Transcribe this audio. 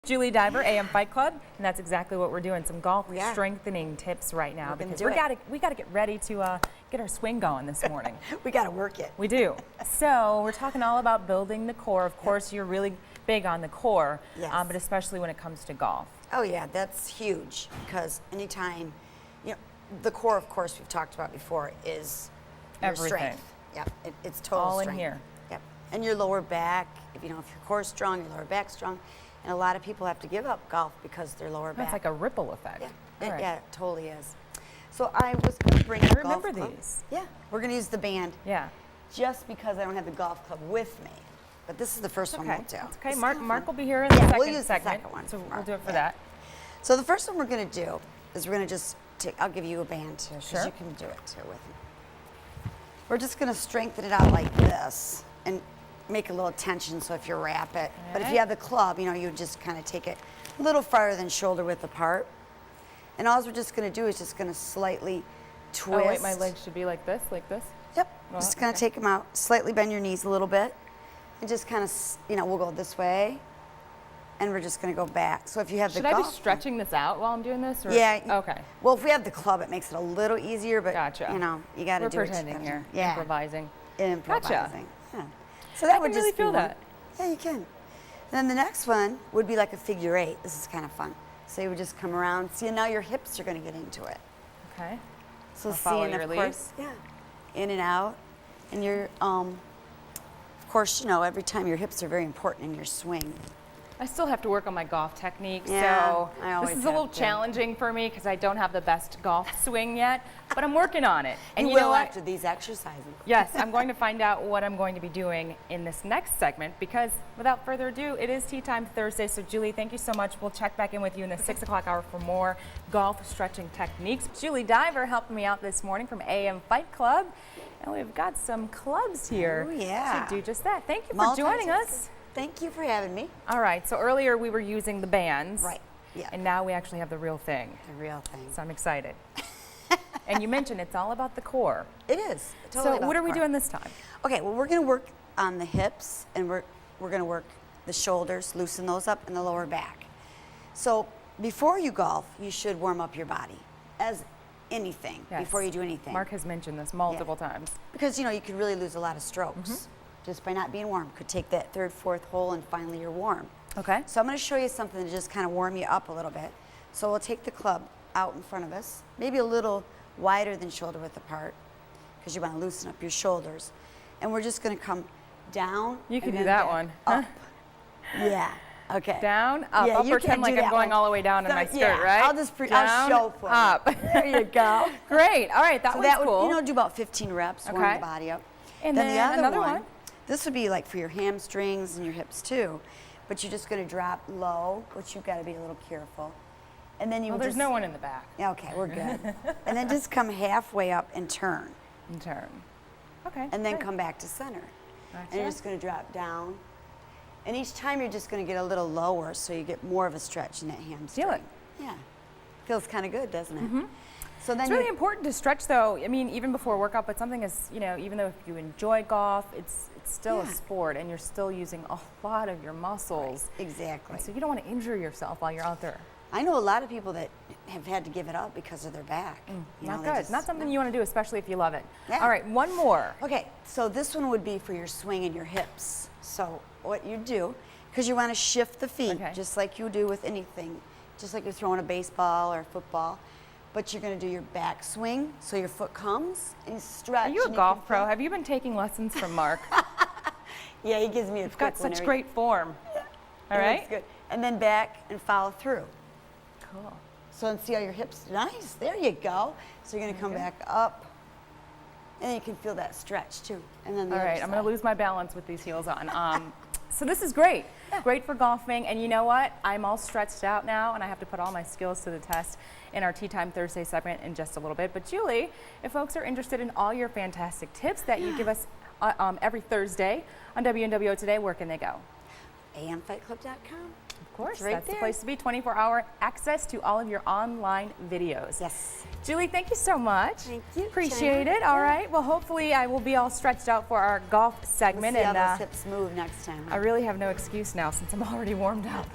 Julie Diver, AM Fight Club, and that's exactly what we're doing. Some golf strengthening tips right now because we got to get ready to get our swing going this morning. We got to work it. We do. So we're talking all about building the core. Of course, you're really big on the core, but especially when it comes to golf. Oh yeah, that's huge because anytime, the core, of course, we've talked about before, is your strength. Yep, it's total strength. All in here. Yep, and your lower back. If your core is strong, your lower back's strong. And a lot of people have to give up golf because their lower back. It's like a ripple effect. Yeah, yeah, it totally is. So I was going to bring a golf club. These. Yeah, we're going to use the band. Yeah. Just because I don't have the golf club with me. But this is the first one we'll do. That's okay. Mark will be here in the second we'll use segment, the second one. so we'll do it for that. So the first one we're going to do is we're going to just take, I'll give you a band too, because you can do it too with me. We're just going to strengthen it out like this and make a little tension, so if you wrap it. But if you have the club, you just kind of take it a little farther than shoulder width apart. And all we're just going to do is just going to slightly twist. Oh wait, my legs should be like this, like this? Yep. Well, just going to take them out, slightly bend your knees a little bit, and just kind of, we'll go this way, and we're just going to go back. So if you have the golf, should I be stretching this out while I'm doing this? Or? Yeah. Okay. Well, if we have the club, it makes it a little easier, but gotcha. You got to do We're it. pretending here. Yeah. Improvising. Improvising. Gotcha. Yeah. So that I would can just really feel that. Yeah, you can. And then the next one would be like a figure 8. This is kind of fun. So you would just come around. See, now your hips are going to get into it. Okay. So follow seeing, your of course, in and out. And you're, of course, every time your hips are very important in your swing. I still have to work on my golf technique, so this is a little challenging for me because I don't have the best golf swing yet, but I'm working on it. And you will after these exercises. Yes, I'm going to find out what I'm going to be doing in this next segment because without further ado, it is Tea Time Thursday. So Julie, thank you so much. We'll check back in with you in the 6 o'clock hour for more golf stretching techniques. Julie Diver helping me out this morning from AM Fight Club. And we've got some clubs here to do just that. Thank you for joining us. Thank you for having me. All right, so earlier we were using the bands. Right, yeah. And now we actually have the real thing. The real thing. So I'm excited. And you mentioned it's all about the core. It is. Totally so what are we doing this time? Okay, well, we're going to work on the hips, and we're going to work the shoulders, loosen those up, and the lower back. So before you golf, you should warm up your body as anything before you do anything. Mark has mentioned this multiple times. Because, you can really lose a lot of strokes. Just by not being warm. Could take that 3rd, 4th hole and finally you're warm. Okay. So I'm going to show you something to just kind of warm you up a little bit. So we'll take the club out in front of us, maybe a little wider than shoulder width apart because you want to loosen up your shoulders. And we're just going to come down. You can do that one. Up. Yeah. Okay. Down, up. I'll pretend like I'm going all the way down in my skirt, right? I'll just I'll show for up. you. There you go. Great. All right. That one's cool. Would, do about 15 reps, warm the body up. And then the other one. This would be like for your hamstrings and your hips too, but you're just going to drop low, which you've got to be a little careful. And then you there's no one in the back. Okay, we're good. And then just come halfway up and turn. And turn. Okay. And then come back to center. Gotcha. And you're just going to drop down. And each time you're just going to get a little lower so you get more of a stretch in that hamstring. Feel it. Yeah. Feels kind of good, doesn't it? So then it's really important to stretch, though. I mean, even before workout, but something is, even though if you enjoy golf, it's still a sport, and you're still using a lot of your muscles. Right. Exactly. And so you don't want to injure yourself while you're out there. I know a lot of people that have had to give it up because of their back. Not good. Not something you want to do, especially if you love it. Yeah. All right, one more. Okay, so this one would be for your swing and your hips. So what you do, because you want to shift the feet, just like you do with anything, just like you're throwing a baseball or a football. But you're going to do your back swing, so your foot comes and you stretch. Are you a golf pro? Have you been taking lessons from Mark? Yeah, he gives me a You've got such great form. All right. That's good. And then back and follow through. Cool. So and see how your hips, nice, there you go. So you're going to come back up, and then you can feel that stretch too. And then all right, I'm going to lose my balance with these heels on. So this is great. Great for golfing, and you know what? I'm all stretched out now, and I have to put all my skills to the test in our Tea Time Thursday segment in just a little bit. But Julie, if folks are interested in all your fantastic tips that you give us every Thursday on WNWO Today, where can they go? amfightclub.com. Of course, that's the place to be. 24-hour access to all of your online videos. Yes. Julie, thank you so much. Thank you. Appreciate it. All right. Well, hopefully I will be all stretched out for our golf segment. We'll see how those hips move next time. I really have no excuse now since I'm already warmed up.